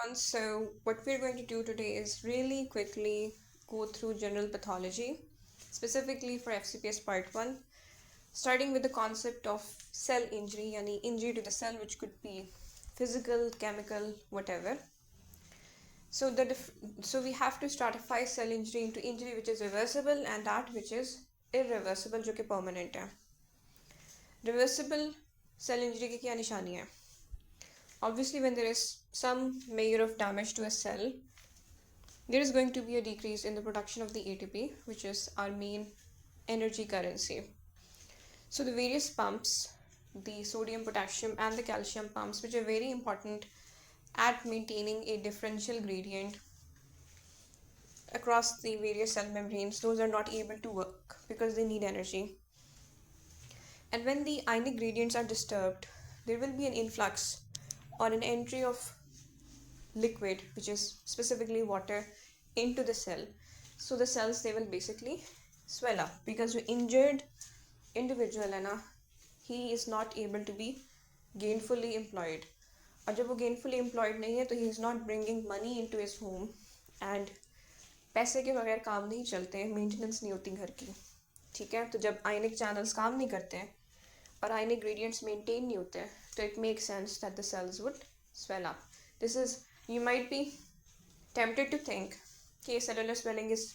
everyone. So, what we're going to do today is really quickly go through general pathology, specifically for FCPS Part 1, starting with the concept of cell injury, yani injury to the cell, which could be physical, chemical, whatever. So, so we have to stratify cell injury into injury which is reversible and that which is irreversible, जो कि permanent है. Reversible cell injury की क्या निशानी है? Obviously, when there is some measure of damage to a cell, there is going to be a decrease in the production of the ATP, which is our main energy currency. So, the various pumps, the sodium, potassium, and the calcium pumps, which are very important at maintaining a differential gradient across the various cell membranes, those are not able to work because they need energy. And when the ionic gradients are disturbed, there will be an influx or an entry of liquid, which is specifically water, into the cell. So the cells, they will basically swell up because the injured individual है ना, he is not able to be gainfully employed. और जब वो gainfully employed नहीं है तो he is not bringing money into his home and पैसे के बगैर काम नहीं चलते, मेंटेनेंस नहीं होती घर की. ठीक है, तो जब आयनिक चैनल्स काम नहीं करते हैं और आयनिक ग्रेडियंट्स मेंटेन नहीं होते हैं तो it makes sense that the cells would swell up. This is, you might be tempted to think okay, cellular swelling is,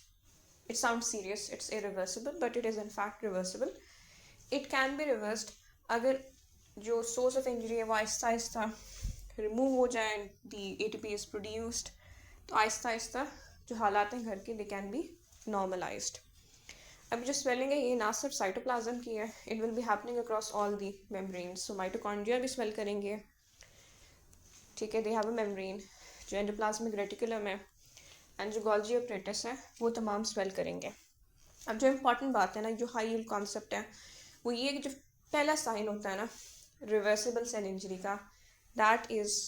it sounds serious, it's irreversible, but it is in fact reversible. It can be reversed अगर जो source of injury है वो Aahista Aahista remove हो जाए and the ATP is produced, तो आहिस्ता आहिस्ता जो हालात हैं घर के they can be normalized. अभी जो swelling है ये ना सिर्फ साइटोप्लाज्म की है, it will be happening across all the membranes. So mitochondria भी swell करेंगे, ठीक है, they have a membrane, जो एंडोप्लाज्मिक रेटिकुलम है एंड जो गोल्जी अपरेटस है वो तमाम स्वेल करेंगे. अब जो इम्पॉर्टेंट बात है ना, जो हाई यील्ड कॉन्सेप्ट है वो ये कि जो पहला साइन होता है ना रिवर्सिबल सेल इंजरी का, that is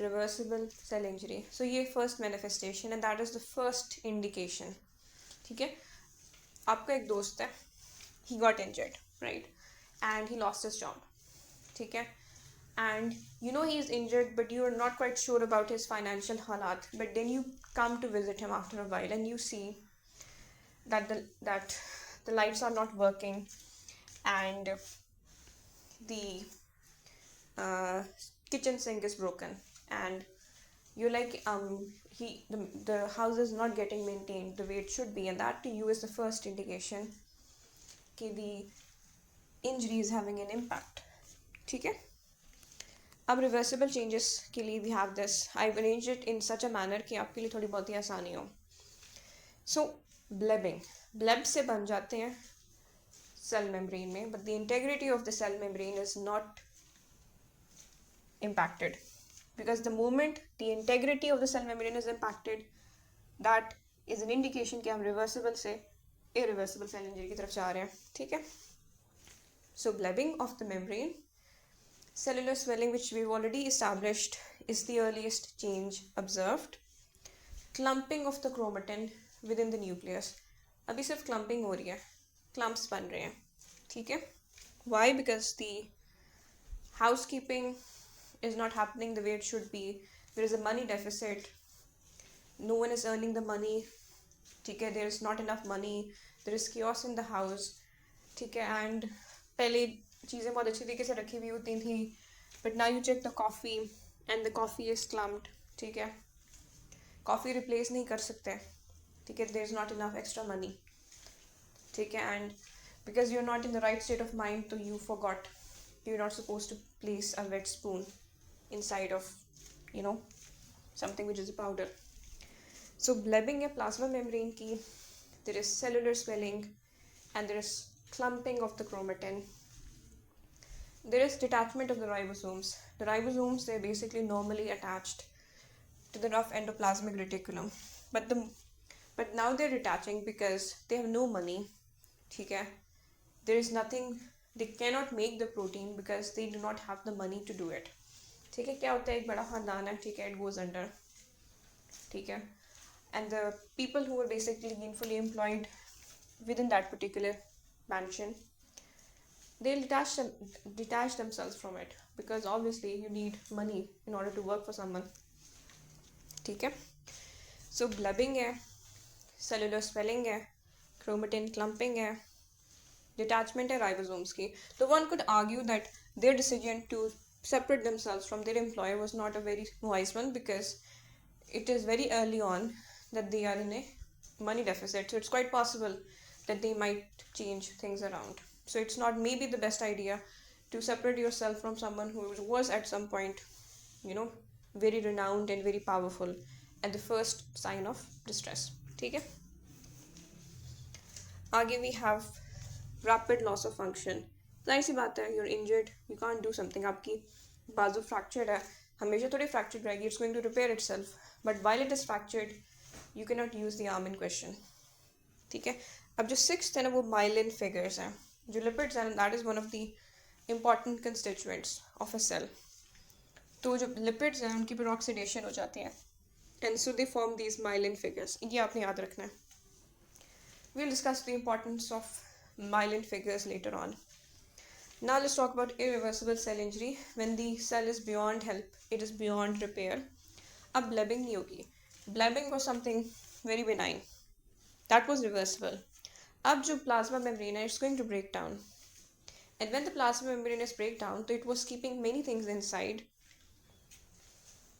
reversible cell injury. So ये फर्स्ट मैनिफेस्टेशन है, that is the first indication. ठीक है, आपका एक दोस्त है, he got injured right and he lost his job. ठीक है, and you know he is injured but you are not quite sure about his financial halat, but then you come to visit him after a while and you see that the lights are not working and the kitchen sink is broken and you're like the house is not getting maintained the way it should be, and that to you is the first indication कि the injury is having an impact. ठीक है, अब reversible changes के लिए we have this, I arrange it in such a manner कि आपके लिए थोड़ी बहुत ही आसानी हो. सो ब्लेबिंग, ब्लेब से बन जाते हैं सेल मेम्ब्रेन में, but the integrity of the cell membrane is not impacted because the moment the integrity of the cell membrane is impacted, that is an indication कि हम reversible से irreversible cell injury की तरफ जा रहे हैं. ठीक है, so blebbing of the membrane, cellular swelling, which we've already established is the earliest change observed. Clumping of the chromatin within the nucleus, अभी सिर्फ clumping हो रही है, clumps बन रहे हैं. ठीक है, why? Because the housekeeping is not happening the way it should be. There is a money deficit, no one is earning the money. ठीक है, there is not enough money, there is chaos in the house. ठीक है, and पहले चीज़ें बहुत अच्छी तरीके से रखी हुई होती थी, but now you check the coffee and the coffee is clumped. ठीक है, कॉफ़ी रिप्लेस नहीं कर सकते. ठीक है, there is not enough extra money. ठीक है, and because you are not in the right state of mind, तो you forgot you are not suppose to place a wet spoon inside of something which is a powder. So blebbing है plasma membrane की, there is cellular swelling and there is clumping of the chromatin. There is detachment of the ribosomes. The ribosomes, they're basically normally attached to the rough endoplasmic reticulum, but now they're detaching because they have no money. ठीक है, there is nothing, they cannot make the protein because they do not have the money to do it. ठीक है, क्या होता है, एक बड़ा खानदान है, ठीक है, it goes under. ठीक है, and the people who are basically gainfully employed within that particular mansion, they'll detach themselves from it because obviously you need money in order to work for someone. ठीक है. So blebbing है, cellular swelling है, chromatin clumping है, detachment है ribosomes की. तो one could argue that their decision to separate themselves from their employer was not a very wise one, because it is very early on that they are in a money deficit. So it's quite possible that they might change things around. So it's not maybe the best idea to separate yourself from someone who was at some point, very renowned and very powerful at the first sign of distress. ठीक है. आगे we have rapid loss of function. जाहिर सी बात है, you're injured, you can't do something. आपकी बाजू fractured है, हमेशा थोड़ी फ्रैक्चर्ड रहेगी, it's going to repair itself, but while it is fractured you can not use the arm in question. ठीक है. अब जो सिक्स्थ है ना, वो माइलिन फिगर्स हैं. जो लिपिड्स हैं, that is one of the important constituents of a cell. तो जो लिपिड्स हैं उनकी पेरोक्सिडेशन हो जाती है, and so they form these myelin figures. ये आपने याद रखना है. We will discuss the importance of myelin figures later on. Now let's talk about irreversible cell injury. When the cell is beyond help, it is beyond repair. अब blebbing नहीं होगी. Blebbing was something very benign. That was reversible. अब जो plasma membrane है, it's going to break down. And when the plasma membrane is break down, so it was keeping many things inside.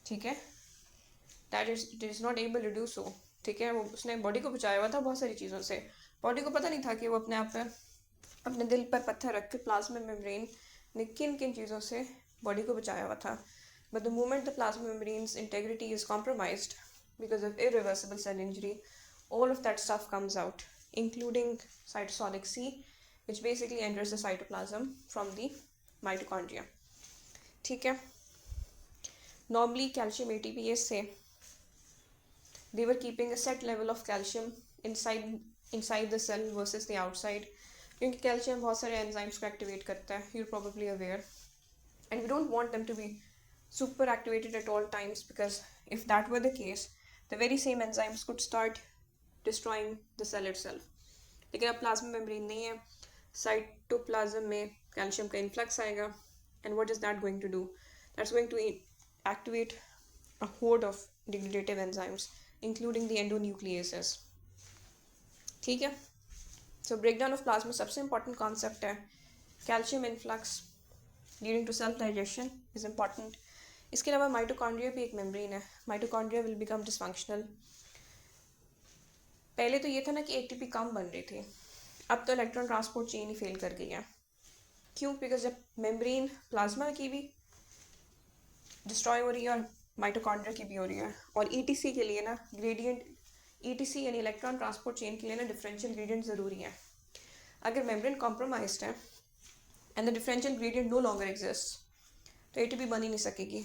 ठीक है. It is not able to do so. ठीक है. वो उसने body को बचाया हुआ था बहुत सारी चीज़ों से. बॉडी को पता नहीं था कि वो अपने आप पे अपने दिल पर पत्थर रख के प्लाज्मा मेम्ब्रेन ने किन किन चीज़ों से बॉडी को बचाया हुआ था. But the moment the plasma membrane's integrity is compromised because of irreversible cell injury, all of that stuff comes out, including cytosolic C, which basically enters the cytoplasm from the mitochondria. ठीक है. Normally calcium ATPase से they were keeping a set level of calcium inside the cell versus the outside, क्योंकि calcium बहुत सारे enzymes को activate करता है. You are probably aware, and we don't want them to be super activated at all times, because if that were the case the very same enzymes could start destroying the cell itself. लेकिन अब plasma membrane नहीं है, cytoplasm में calcium का influx आएगा, and what is that going to do? That's going to activate a horde of degradative enzymes including the endonucleases. ठीक है. So breakdown of plasma सबसे important concept है. Calcium influx leading to self digestion is important. इसके अलावा mitochondria भी एक membrane है. Mitochondria will become dysfunctional. पहले तो ये था ना कि ATP कम बन रही थी, अब तो इलेक्ट्रॉन ट्रांसपोर्ट चेन ही फेल कर गई है. क्यों? बिकॉज जब मेम्ब्रेन प्लाज्मा की भी डिस्ट्रॉय हो रही है और माइटोकॉन्ड्रिया की भी हो रही है, और ETC के लिए ना ग्रेडियंट, ETC यानी इलेक्ट्रॉन ट्रांसपोर्ट चेन के लिए ना डिफरेंशियल ग्रेडियंट ज़रूरी है. अगर मेम्ब्रेन कॉम्प्रोमाइज्ड है and the differential gradient no longer exist तो ATP बन ही नहीं सकेगी.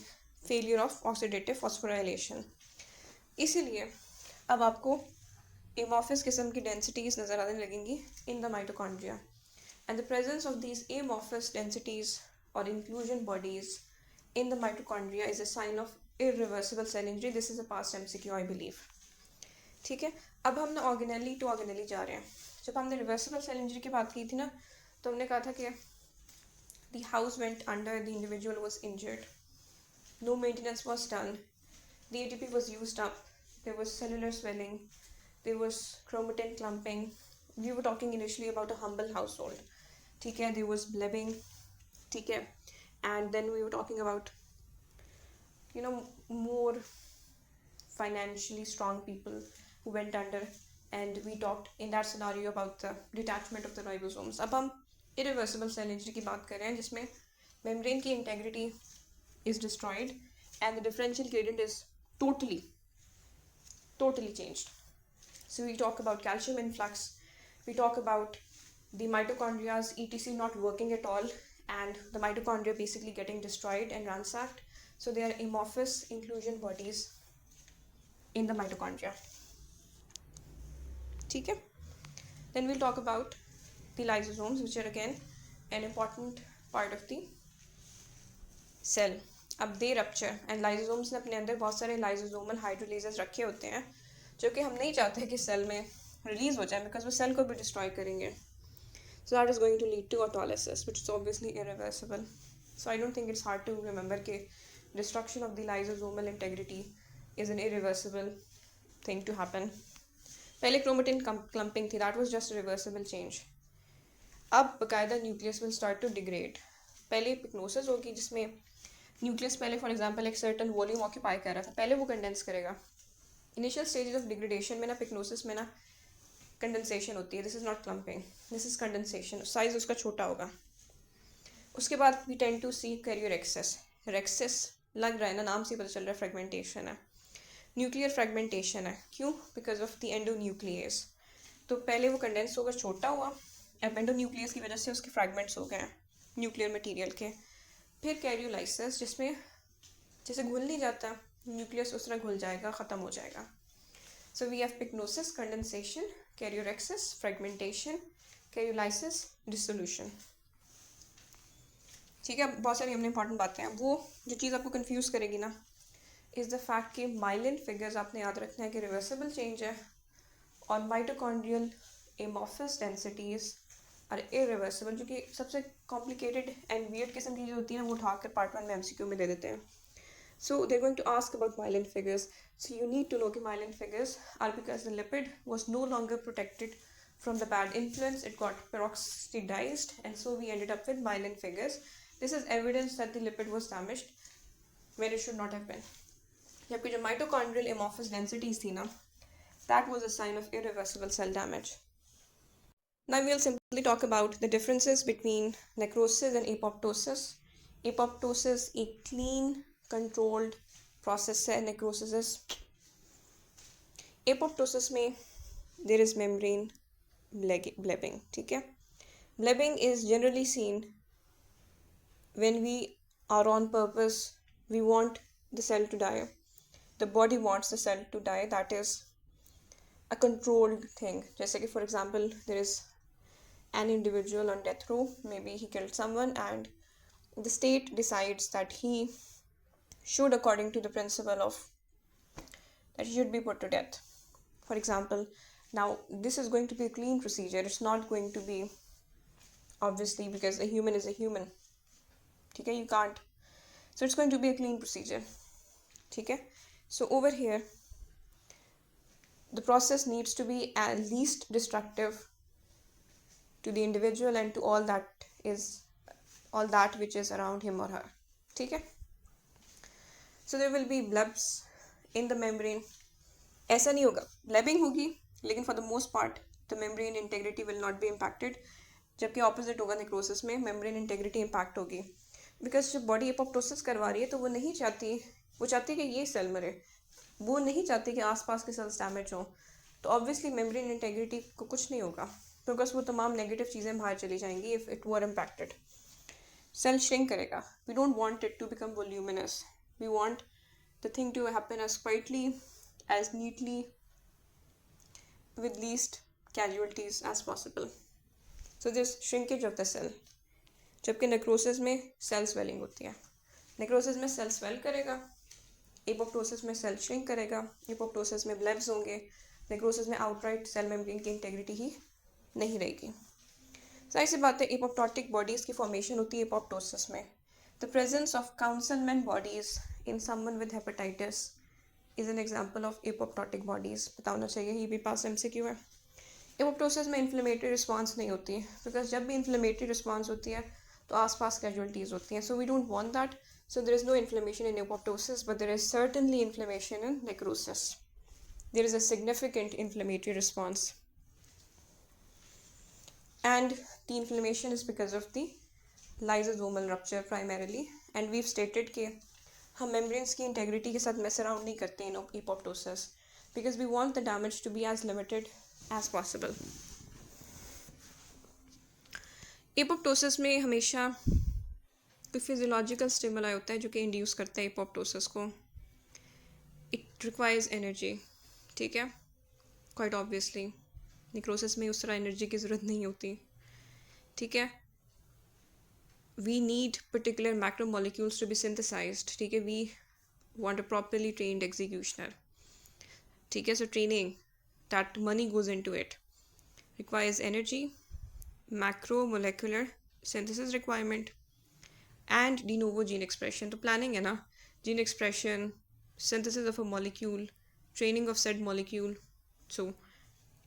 Failure of oxidative phosphorylation. इसीलिए अब आपको एमॉर्फस किस्म की डेंसिटीज नज़र आने लगेंगी in the mitochondria, and the presence of these amorphous densities और inclusion bodies in the mitochondria is a sign of irreversible cell injury. This is a past MCQ I believe. ठीक है. अब हम ना ऑर्गेनेली टू ऑर्गेनेली जा रहे हैं. जब हमने रिवर्सिबल सेल इंजरी की बात की थी ना, तो हमने कहा था कि the house went under, the individual was injured, no maintenance was done, the ATP was used up, there was cellular swelling, there was chromatin clumping. We were talking initially about a humble household. ठीक है. There was blebbing. ठीक है. And then we were talking about more financially strong people who went under, and we talked in that scenario about the detachment of the ribosomes. अब हम irreversible cell injury की बात कर रहे हैं जिसमें membrane की integrity is destroyed and the differential gradient is totally changed. So we talk about calcium influx, we talk about the mitochondria's ETC not working at all, and the mitochondria basically getting destroyed and ransacked. So they are amorphous inclusion bodies in the mitochondria. ठीक है. Then we'll talk about the lysosomes, which are again an important part of the cell. अब they rupture, and lysosomes ने अपने अंदर बहुत सारे lysosomal hydrolases रखे होते हैं जो कि हम नहीं चाहते कि सेल में रिलीज हो जाए, बिकॉज वो सेल को भी डिस्ट्रॉय करेंगे. So that is going to lead to autolysis, which is obviously irreversible. So I don't think it's hard to remember कि destruction of the lysosomal integrity is an irreversible thing to happen. पहले chromatin clumping थी, that was just a reversible change. अब बकायदा nucleus will start to degrade. पहले pyknosis होगी जिसमें nucleus पहले for example एक सर्टन वॉल्यूम ऑक्यूपाई कर रहा था, पहले वो कंडेंस करेगा. इनिशियल स्टेजेस ऑफ डिग्रेडेशन में ना पिक्नोसिस में ना कंडेंसेशन होती है. This is not clumping, this is condensation. Size उसका छोटा होगा. उसके बाद वी टेंड टू सी कैरियोरेक्सिस. रेक्सिस लग रहा है ना, नाम से पता चल रहा है फ्रेगमेंटेशन है, न्यूक्लियर फ्रेगमेंटेशन है. क्यों? Because of the endonuclease. तो पहले वो कंडेंस होकर छोटा हुआ, अब एंडोन्यूक्लियस की वजह से उसके फ्रैगमेंट्स हो गए हैं न्यूक्लियर मटेरियल के. फिर कैरियोलाइसिस, जिसमें जैसे घुल नहीं जाता न्यूक्लियस उस तरह घुल जाएगा, ख़त्म हो जाएगा. So we have pyknosis, condensation, karyorrhexis, fragmentation, karyolysis, dissolution. ठीक है, बहुत सारी हमने इंपॉर्टेंट बातें हैं. वो जो चीज़ आपको कंफ्यूज करेगी ना इज़ द फैक्ट कि माइलिन फिगर्स आपने याद रखना है कि रिवर्सिबल चेंज है, और mitochondrial amorphous densities are irreversible. जो कि सबसे कॉम्प्लिकेटेड एंड वियर्ड किस्म की जो होती है ना, वो उठाकर पार्ट 1 में एमसीक्यू में दे देते हैं. So they are going to ask about myelin figures. So you need to know कि myelin figures are because the lipid was no longer protected from the bad influence, it got peroxidized, and so we ended up with myelin figures. This is evidence that the lipid was damaged when it should not have been. जबकि जो mitochondrial amorphous densities थी ना, that was a sign of irreversible cell damage. Now we'll simply talk about the differences between necrosis and apoptosis. Apoptosis एक clean controlled process है, necrosis is apoptosis में there is membrane blebbing. ठीक है, blebbing is generally seen when we are on purpose, we want the cell to die, the body wants the cell to die. That is a controlled thing. जैसे कि for example there is an individual on death row, maybe he killed someone and the state decides that he should, according to the principle of that he should be put to death, for example. Now this is going to be a clean procedure. It's not going to be, obviously, because a human is a human. Okay, you can't. So it's going to be a clean procedure. Okay, so over here the process needs to be at least destructive to the individual and to all that which is around him or her. Okay, so there will be blebs in the membrane. ऐसा नहीं होगा, blebbing होगी लेकिन for the most part the membrane integrity will not be impacted. जबकि opposite होगा necrosis में, membrane integrity impact होगी. Because जब बॉडी एपोप्टोसिस करवा रही है तो वो नहीं चाहती, वो चाहती है कि ये सेल मरे, वो नहीं चाहती कि आसपास के सेल्स डैमेज हों. तो ऑब्वियसली मेम्ब्रेन इंटेग्रिटी को कुछ नहीं होगा बिकॉज वो तमाम नेगेटिव चीज़ें बाहर चली जाएंगी if it were impacted. Cell shrink करेगा. We don't want it to become voluminous, we want the thing to happen as quietly, as neatly, with least casualties as possible. So this shrinkage of the cell. जबकि necrosis में cell swelling होती है. Necrosis में cell swell करेगा, apoptosis में cell shrink करेगा. Apoptosis में ब्लेब्स होंगे, नेक्रोसिस में आउटराइट सेल मेम्ब्रेन की इंटेग्रिटी ही नहीं रहेगी. जाहिर सी बात है एपोप्टोटिक बॉडीज़ की फॉर्मेशन होती है एपोप्टोसिस में. The presence of councilman bodies in someone with hepatitis is an example of apoptotic bodies. पता होना चाहिए, ये भी पास MCQ है. एपोप्टोसिस में इन्फ्लेमेटरी रिस्पॉन्स नहीं होती है बिकॉज जब भी इन्फ्लेमेटरी रिस्पॉन्स होती है तो आसपास कैजुअलिटीज़ होती हैं. So we don't want that. So there is no inflammation in apoptosis but there is certainly inflammation in necrosis. There is a significant inflammatory response and the inflammation is because of the lysosomal rupture primarily. And we've stated कि हम membranes की integrity के साथ mess around नहीं करते in apoptosis because we want the damage to be as limited as possible. Apoptosis में हमेशा कोई फिजियोलॉजिकल स्टिमुलाई होता है जो कि इंड्यूस करता है एपोप्टोसिस को. It requires energy. ठीक है, क्वाइट ऑब्वियसली नेक्रोसिस में उस तरह एनर्जी की ज़रूरत नहीं होती. ठीक है, we need particular macromolecules to be synthesized. ठीक है, we want a properly trained executioner. ठीक है, so training, that money goes into it, requires energy, macromolecular synthesis requirement and de novo gene expression. तो planning है ना, gene expression, synthesis of a molecule, training of said molecule. So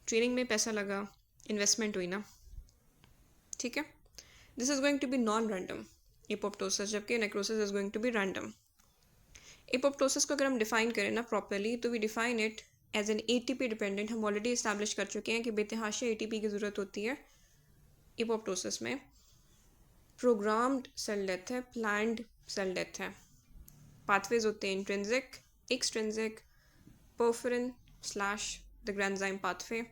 training में पैसा लगा, investment हुई ना, ठीक है. This is going to be non random apoptosis, जबकि necrosis is going to be random. Apoptosis को अगर हम डिफाइन करें ना प्रॉपरली, तो we define it as an ATP dependent. हम ऑलरेडी इस्टेब्लिश कर चुके हैं कि बेतहाशा एटीपी की ज़रूरत होती है एपोप्टोसिस में. प्रोग्राम्ड सेल डेथ है, प्लान्ड सेल डेथ है. पाथवेज होते हैं intrinsic, extrinsic, perforin slash the granzyme pathway.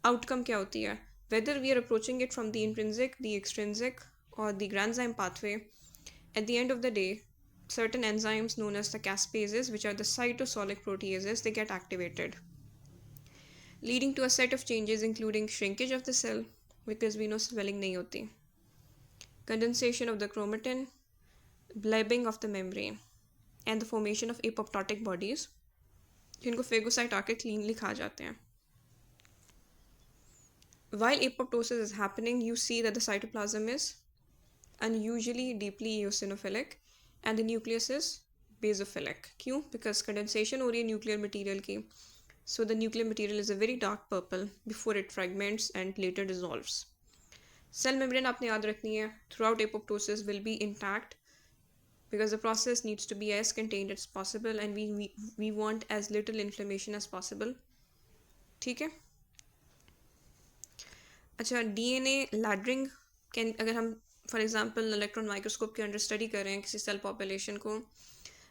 Outcome क्या होती है, whether we are approaching it from the intrinsic, the extrinsic और the granzyme pathway. At the end of the day, certain enzymes known as the caspases, which are the cytosolic proteases, they get activated, leading to a set of changes including shrinkage of the cell, because we know swelling nahi hoti, condensation of the chromatin, blebbing of the membrane, and the formation of apoptotic bodies, जिनको phagocyte आके cleanly खा जाते हैं. While apoptosis is happening, you see that the cytoplasm is unusually deeply eosinophilic and the nucleus is basophilic. क्यों? Because condensation हो रही है nuclear material की. So the nuclear material is a very dark purple before it fragments and later dissolves. Cell membrane आपने याद रखनी है, throughout apoptosis will be intact because the process needs to be as contained as possible and we want as little inflammation as possible. ठीक है. अच्छा, DNA laddering can, अगर हम for example electron microscope के अंडर स्टडी कर रहे हैं किसी सेल पॉपुलेशन को,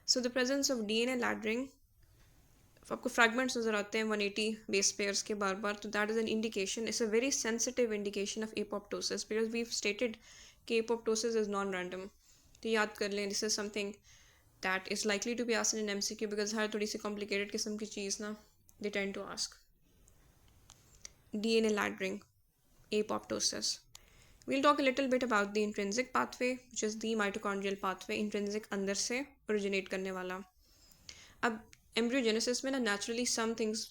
so the presence of DNA लैडरिंग, आपको फ्रैगमेंट्स नजर आते हैं 180 बेस पेयर्स के बार बार, तो that is an indication, it's a very sensitive indication of apoptosis, because we stated कि एपोप्टोसिस इज नॉन रैंडम. तो याद कर लें, this is something that is likely to be asked in MCQ, because हर थोड़ी सी कॉम्प्लिकेटेड किस्म की चीज़ ना they tend to ask. DNA laddering, apoptosis. We'll talk a little bit about the intrinsic pathway, which is the mitochondrial pathway. Intrinsic अंदर से originate करने वाला. अब embryogenesis में ना naturally some things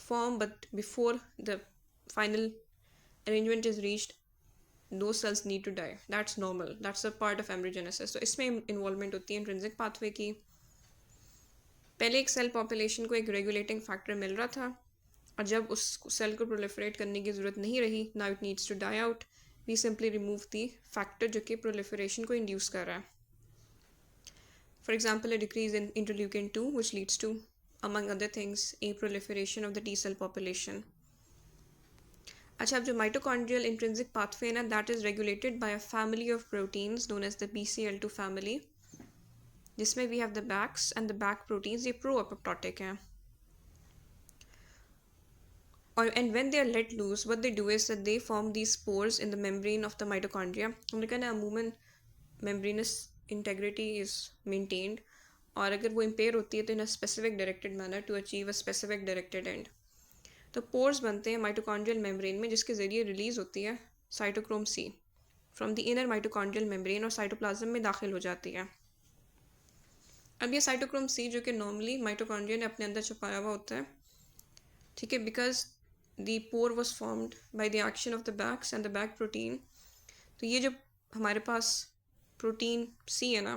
form, but before the final arrangement is reached, those cells need to die. That's normal. That's a part of embryogenesis. So इसमें involvement होती है intrinsic pathway की. पहले एक cell population को एक regulating factor मिल रहा था, और जब उस सेल को प्रोलिफरेट करने की ज़रूरत नहीं रही, now it needs to die out, we simply remove the factor जो कि proliferation को induce कर रहा है. For example, a decrease in interleukin 2, which leads to, among other things, a proliferation of the T cell population. अच्छा, अब जो mitochondrial intrinsic pathway ना, that is regulated by a family of proteins known as the BCL2 family, जिसमें we have the BACs, and the BAC proteins ये pro-apoptotic हैं. And when they are let loose, what they do is that they form these spores in the membrane of the mitochondria. हमने कहा ना, अमूमन membranous integrity is maintained, और अगर वो impair होती है तो in a specific directed manner to achieve a specific directed end. तो pores बनते हैं mitochondrial membrane में, जिसके ज़रिए रिलीज़ होती है cytochrome C from the inner mitochondrial membrane और cytoplasm में दाखिल हो जाती है. अब ये cytochrome C जो कि normally mitochondria ने अपने अंदर छुपाया हुआ होता है, ठीक है, because the pore was formed by the action of the BACs and the BAC protein. तो ये जो हमारे पास प्रोटीन C है ना,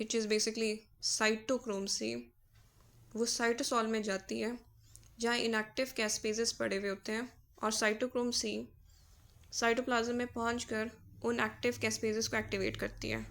which is basically cytochrome C, वो साइटोसॉल में जाती है जहाँ इनएक्टिव कैस्पेजेस पड़े हुए होते हैं, और साइटोक्रोम C साइटोप्लाज्म में पहुँचकर उन एक्टिव कैस्पेजेस को एक्टिवेट करती है.